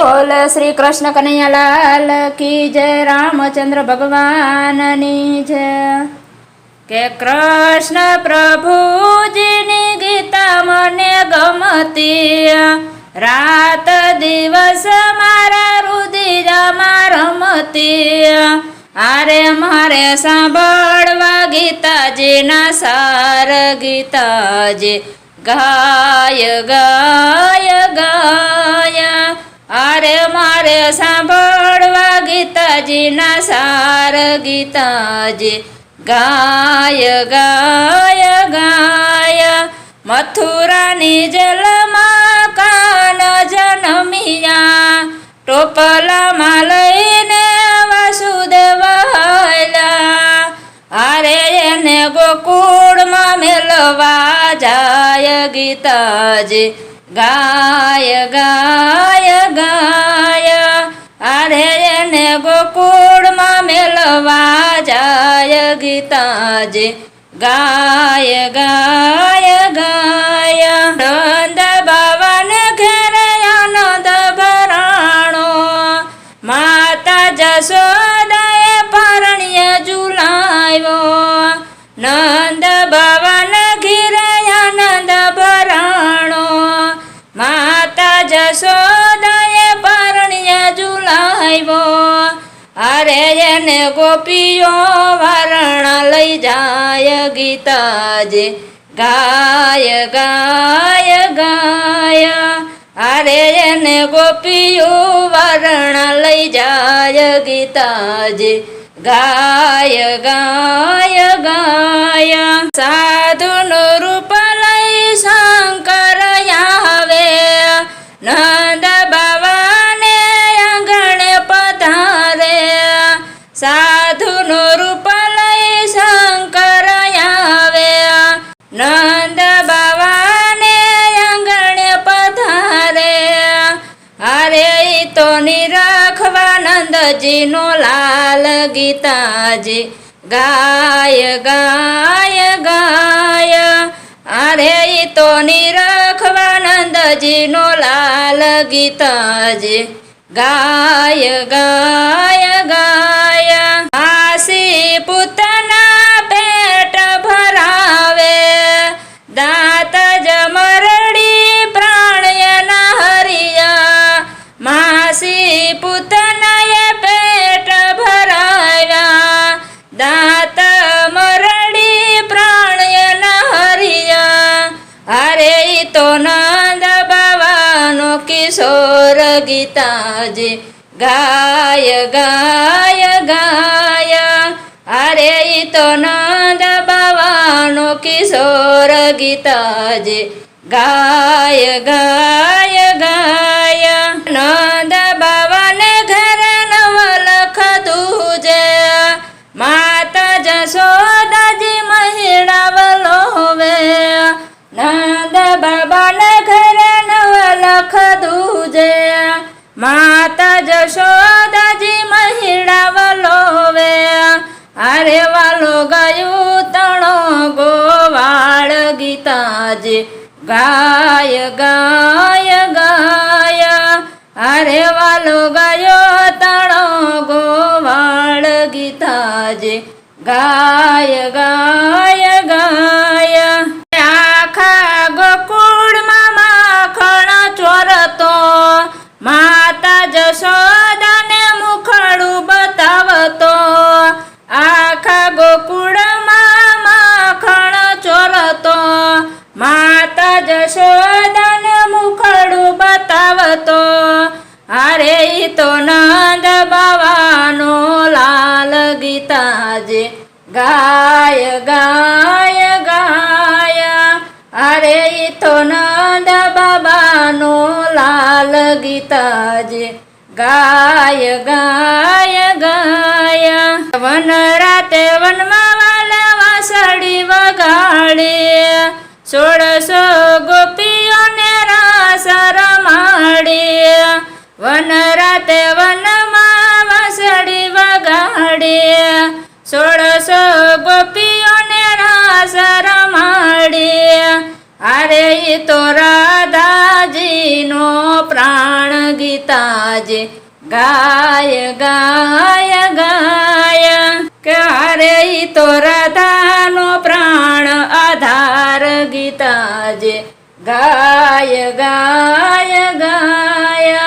बोल श्री कृष्ण कन्हैयालाल की जय। रामचंद्र भगवाननी जय। के कृष्ण प्रभुजीनी गीता मने गमती, रात दिवस मारा रुधिरमा रमती। आरे मारे सांभळवा गीताजीना सार, गीताजी गाय गाय गाय। आरे मारे सांभळवा गीताजीना सार, गीताजी गाय गाय गाय। मथुरानी जेलमा कान जनमिया, टोपलाમાં લઈને વાસુદેવ આયલા। આરે એને ગોકુળમાં મેલવા જાય, ગીતાજી ગાય ગાય ગાય। આરે એને ગોકુળમાં મેલવા જાય, ગીતાજી ગાય ગાય ગાય। નંદ બાવાને ઘેરે આનંદ ભરાણો, માતા જશોદાએ પરણ્ય ઝુલાવ્યો। નંદ બાવાને ઘેરે આનંદ ભરાણો, માતા જશોદાએ પરણ્ય ઝુલાવ્યો। અરે એને ગોપીઓ વારણા લઈ જાય, ગીતાજી ગાય ગાય ગાય। અરે એને ગોપીઓ વારણા લઈ જાય, ગીતાજી ગાય ગાય ગાય। સાધુનું રૂપ લઈ શંકર આવે, નંદ બાવાને આંગણે પધારે। સાધુનું રૂપ લઈ શંકર આવે, નંદ બાવાને આંગણે પધારે। અરે ઈ તો નિરખવા નંદજીનો લાલ, ગીતાજી ગાય ગાય ગાય। અરે ઈ તો નિરખવા નંદજીનો લાલ, ગીતાજી ગાય ગાય ગાય। આસી પૂતના પેટ ભરાવે, દાંત જમરડી પ્રાણયના હરિયા। માસી પૂતનાએ પેટ ભરાવ્યા, દાંત મરડી પ્રાણયના હરિયા। અરે ઈ તો નંદ બાવાનો કિશોર, ગીતાજી ગાય ગાય ગાય। અરે ઈ તો નંદ બાવાનો કિશોર, ગીતાજી ગાય ગાય ગાય। નંદ બાવાને ઘરે નવલખ દૂજે, માતા જશોદાજી મહિડાવલોવે। નંદ બાબાને ઘરે નવલખ દૂજે, માતા જશોદાજી મહિડાવલોવે। અરે વાલો ગયું તણો ગોવાળ, ગીતાજી ગાય ગાય ગાય। અરે વાલો ગયો તણો ગોવાળ, ગીતાજી ગાય ગાય ગાય। આખા ગોકુળમાં માખણ ચોરતો, માતા જશોદાને મુખડું બતાવતો। આખા ગોકુળમાં માખણ ચોરતો, માતા જશોદાને મુખડું બતાવતો। અરે ઈ તો નંદ બાવાનો લાલ, ગીતાજી ગાય ગાય ગાય। અરે ઈ તો નંદ બાબાનો લાલ, ગીતાજી ગાય ગાય ગાય। વન રાતે વનમાં વાલે વાસળી વગાડે, 1600 ગોપીઓને રાસ રમાડે। વન રાતે વનમાં વાસળી વગાડે, 1600 ગોપીઓને રાસ રમાડે। અરે ઈ તો રાધાજી કૃષ્ણજીનો પ્રાણ ગીતાજે ગાય ગાય ગાય કે અરે ઈ તો રાધાનો પ્રાણ આધાર ગીતાજે ગાય ગાય ગાય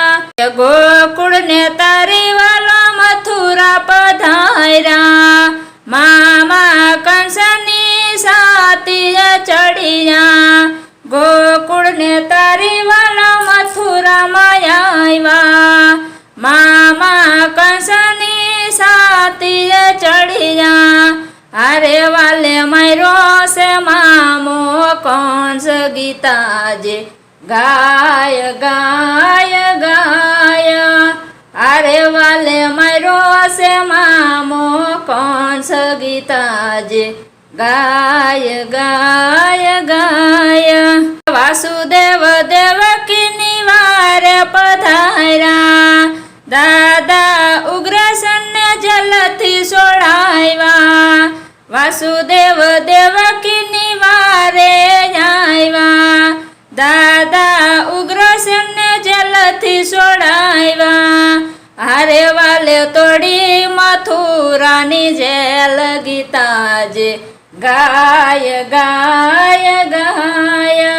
ગોકુળ ને તારી વાલો મથુરા પધાર્યા મામા કંસની સાતીએ ચડિયા ગોકુળ ને તારી વાલો મથુરામાં આવ્યા મામા કંસની સાતીએ ચડિયા અરે વાલે માર્યો છે મામો કંસ ગીતાજે ગાય ગાય ગાય અરે વાલે માર્યો છે મામો કંસ ગીતાજે ગાય ગાય ગાય વાસુદેવ દેવકીની વારે પધાર્યા દાદા ઉગ્રસેનને જલથી સોડાવ્યા વાસુદેવ દેવકીની વારે આવ્યા દાદા ઉગ્રસેનને જલથી સોડાવ્યા હારે વાલે તોડી મથુરાની જેલ ગીતાજે ગાય ગાય ગાય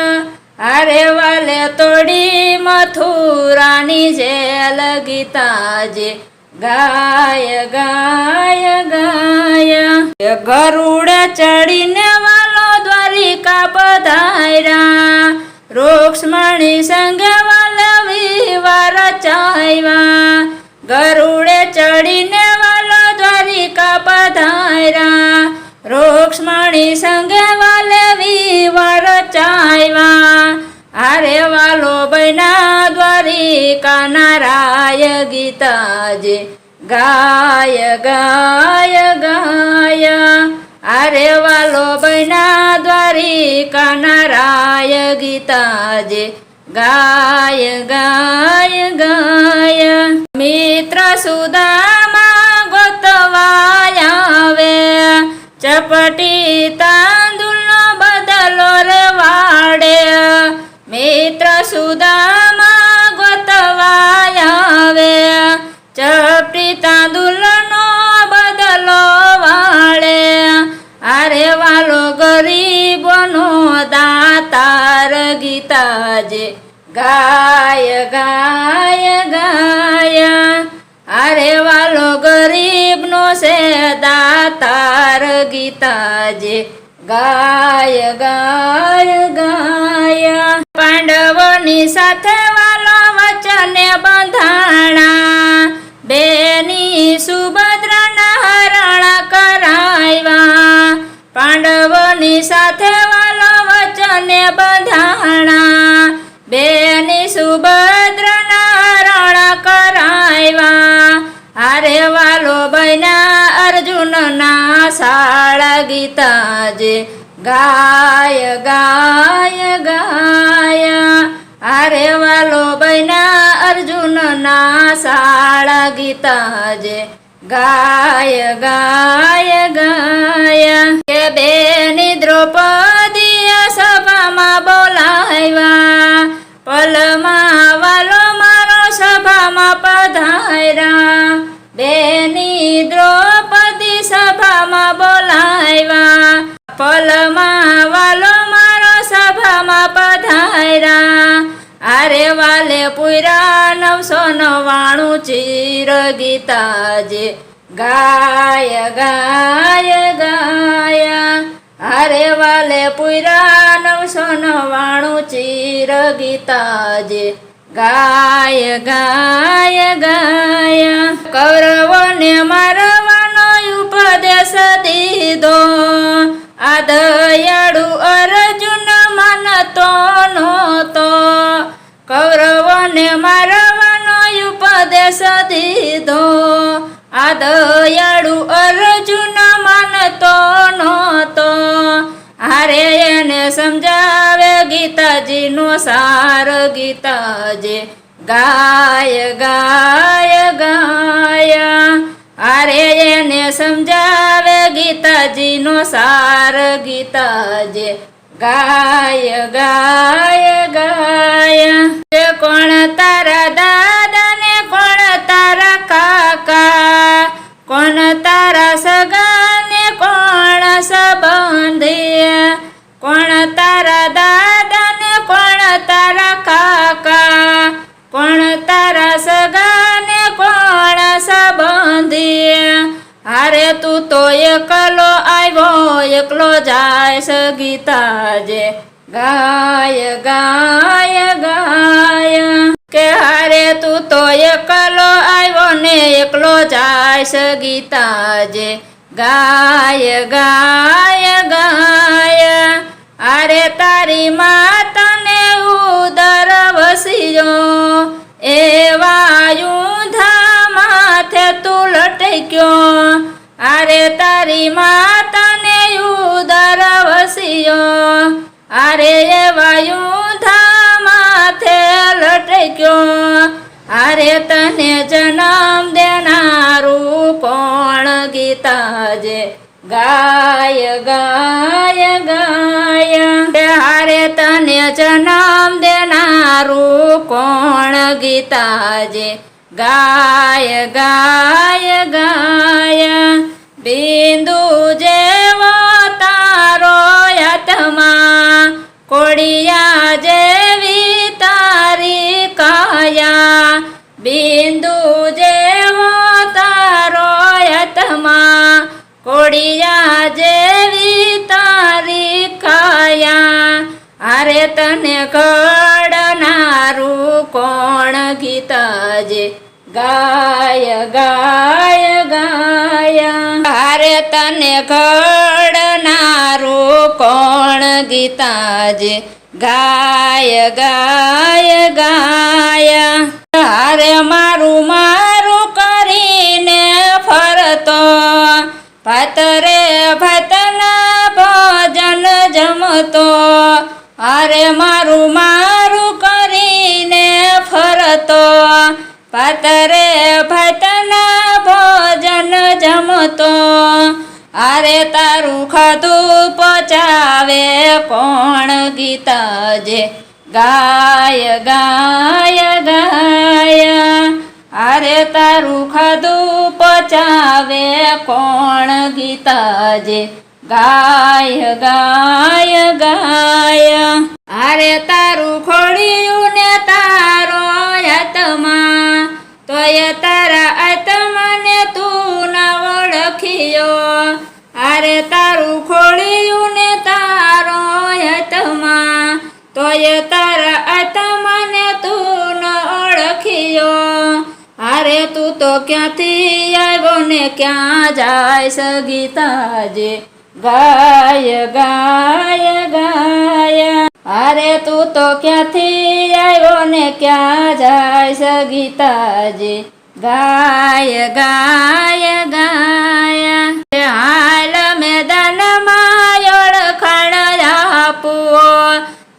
હારે વાલે તોડી મથુરાની જેલ ગીતાજે ગાય ગાય ગાય ગરુડ ચડીને વાલો દ્વારિકા પધાર્યા રૂક્ષ્મણી સંગે વાલે વિવાહ રચાવ્યા ગરુડે ચડીને વાલો દ્વારિકા પધાર્યા રૂક્ષ્મણી સંગે વાલે વિવાહ રચાવ્યા અરે વાલો બૈના દ્વારિકાના રાય ગીતાજે ગાય ગાય ગાય અરે વાલો બૈના દ્વારિકાના રાય ગીતાજે ગાય ગાય ગાય મિત્ર સુદામા ગોતવાય આવે ચપટી તાંદુલનો બદલો રે વાડે મિત્ર સુદામા ગોતવાય આવે ચપટી તાંદુલનો બદલો વાળે અરે વાલો ગરીબોનો દાતાર ગીતાજે ગાય ગાય ગાય અરે વાલો ગરીબનો છે દાતાર ગીતાજે ગાય ગાય ગાય પાંડવોની સાથે વાલો વચને બંધાણા બેની સુભદ્રાના હરણ કરાવ્યા પાંડવોની સાથે વાલો વચને બંધાણા બેની સુભદ્રાના હરણ કરાવ્યા અરે વાલો બૈના અર્જુનના શાળા ગીતાજે ગાય ગાય ગાય અરે વાલો બૈના અર્જુનના શાળા ગીતાજે ગાય ગાય ગાય કે બેની દ્રૌપદીએ સભામાં બોલાવ્યા પલમાં વાલો મારો સભામાં પધાર્યા બેની દ્રૌપદી સભામાં બોલાવ્યા પલમાં વાલો મારો સભામાં પધાર્યા અરે વાલે પુરા 999 ચીર ગીતાજે ગાય ગાય ગાય અરે વાલે પુરા 999 ચીર ગીતાજે ગાય ગાય ગાય કૌરવોને મારવાનો ઉપદેશ દીધો આ દયાળુ અર્જુન માનતો નહોતો કૌરવોને મારવાનો ઉપદેશ દીધો આ દયાળુ અર્જુન માનતો નહોતો હારે એને સમજાવે ગીતાજીનો સાર ગીતાજે ગાય ગાય ગાય હારે એને સમજાવે ગીતાજીનો સાર ગીતાજે ગાય ગાય ગાય. કે કોણ તારા દાદા ને કોણ તારા કાકા, કોણ તારા સગા ને કોણ સંબંધી, કોણ તારા દાદા ને કોણ તારા કાકા, કોણ તારા સગા ને કોણ સંબંધી. હારે તું તો એકલો આવ્યો એકલો જાય સગીતાજે. ગાય ગાય ગાય. કે હારે તું તો એકલો આવ્યો ને એકલો જાય સગીતાજે. ગાય ગાય ગાય. અરે તારી માતાને ઉદર વસીયો, એવા ઊંધા માથે તું લટક્યો. અરે તારી માતાને ઉદર વસીયો, અરે એવા ઊંધા માથે લટક્યો. અરે તને જન્મ દેનારું કોણ ગીતાજે. ગાય ગાય ગાય. હારે તને જન્મ દેનારું કોણ ગીતાજે. ગાય ગાય ગાય. બિંદુ જેવો તારો આત્મા, કોડિયા જેવી તારી કાયા. બિંદુ જેવો તારો આત્મા, કોડિયા જેવી તારી કાયા. અરે તને ઘડનારું કોણ ગીતાજે. ગાય ગાય ગાય. અરે તને ઘડનારું કોણ ગીતાજે. ગાય ગાય ગાય. અરે મારું મારું કરીને ફરતો, ભાતરે ભાતના ભોજન જમતો. અરે મારું મારું કરીને ફરતો, ભાતરે ભાતના ભોજન જમતો. અરે તારું ખાધું પચાવે કોણ ગીતાજે. ગાય ગાય ગાય. અરે તારું ખાધું પચાવે કોણ ગીતાજે. ગાય ગાય ગાય. અરે તારું ખોડિયું ને તારો આત્મા, તોય તારા આત્માને તું ના ઓળખ્યો. અરે તારું ખોડિયું ને તારો આત્મા, તોય તારા આત્માને તું ન ઓળખ્યો. અરે તું તો ક્યાંથી આવ્યો ને ક્યાં જાય સગીતાજે. ગાય ગાય ગાય. અરે તું તો ક્યાંથી આવ્યો ને ક્યાં જાય સગીતાજે. ગાય ગાય ગાય. હાલ મેદાનમાં ઓળખાણ આપવો,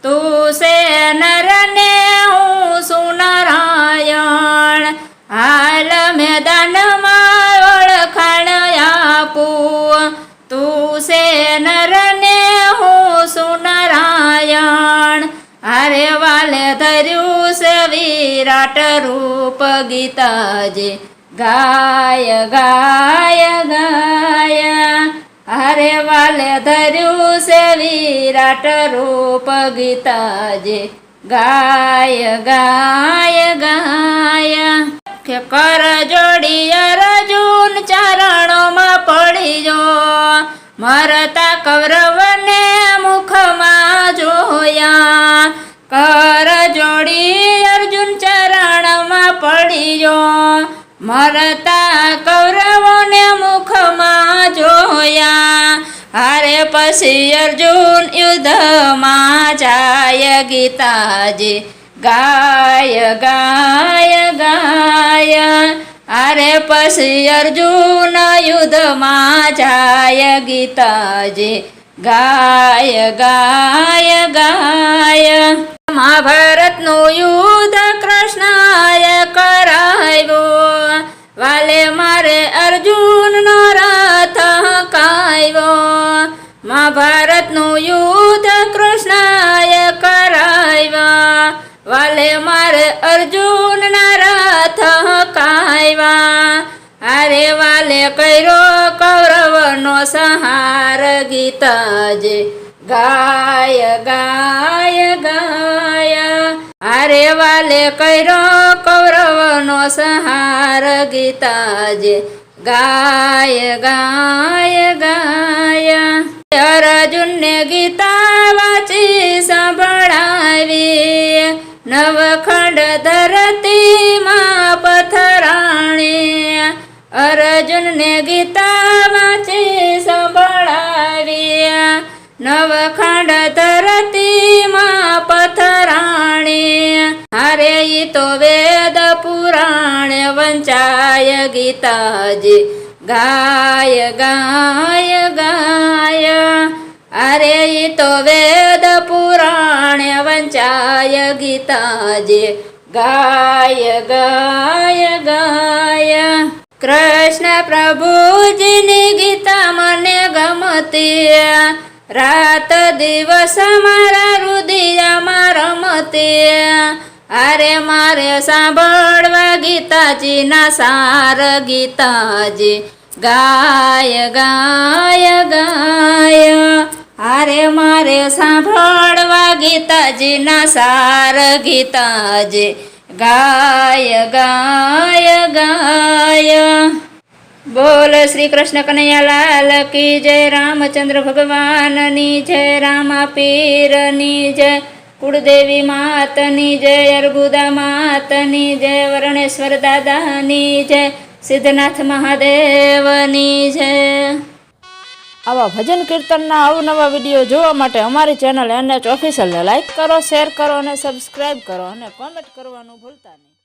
તું છે નર ને હું છું નારાયણ. હાલ મેદાનમાં ઓળખાણ આપું, તું છે નર ને હું છું નારાયણ. હારે વાલે ધર્યું છે વિરાટ રૂપ ગીતાજે. ગાય ગાય ગાય. હારે વાલે ધર્યું છે વિરાટ રૂપ ગીતાજે. ગાય ગાય ગાય. કે કર જોડી અર્જુન ચરણોમાં પડીજો, મરતા કૌરવને મુખમાં જોયા. કર જોડી અર્જુન ચરણમાં પડીજો, મરતા કૌરવોને મુખમાં જોયા. હારે પછી અર્જુન યુદ્ધમાં જાય ગીતાજે. ગાય ગાય ગાય. અરે પછી અર્જુન યુદ્ધમાં જાય ગીતાજે. ગાય ગાય ગાય. મહાભારતનું યુદ્ધ કૃષ્ણએ કરાવ્યો, વાલે મારે અર્જુનનો રથ કાવ્યો. મહાભારતનું યુદ્ધ કૃષ્ણ અર્જુનના રથ હકાવ્યા. હારે વાલે કર્યો કૌરવનો સંહાર, ગીતાજી ગાય ગાય ગાય. હારે વાલે કર્યો કૌરવનો સંહાર, ગીતાજી ગાય ગાય ગાય. અર્જુનને ગીતા વાંચી સંભળાવી, નવખંડ ધરતીમાં પથરાણી. અર્જુનને ગીતા વાંચી સંભળાવી, નવખંડ ધરતીમાં પથરાણી. હારે ઈ તો વેદ પુરાણ વંચાય, ગીતાજી ગાય ગાય ગાય. અરે ઈ તો વેદ પુરાણ વંચાય, ગીતાજી ગાય ગાય ગાય. કૃષ્ણ પ્રભુજીની ગીતા મને ગમતી, રાત દિવસ મારા હૃદયમાં રમતી. અરે મારે સાંભળવા ગીતાજીના સાર, ગીતાજી ગાય ગાય ગાય. અરે મારે સાંભળવા ગીતાજીના સાર, ગીતાજી ગાય ગાય ગાય. બોલ શ્રી કૃષ્ણ કનૈયાલાલ કી જય. રામચંદ્ર ભગવાનની જય. રામા પીરની જય. કુળદેવી માતની જય. અર્બુદા માતની જય. વર્ણેશ્વર દાદાની જય. સિદ્ધનાથ મહાદેવની જય. આવા ભજન કીર્તનના અવનવા વિડીયો જોવા માટે અમારી ચેનલ NH ઓફિશિયલને લાઈક કરો, શેર કરો અને સબસ્ક્રાઈબ કરો અને કોમેન્ટ કરવાનું ભૂલતા નહીં.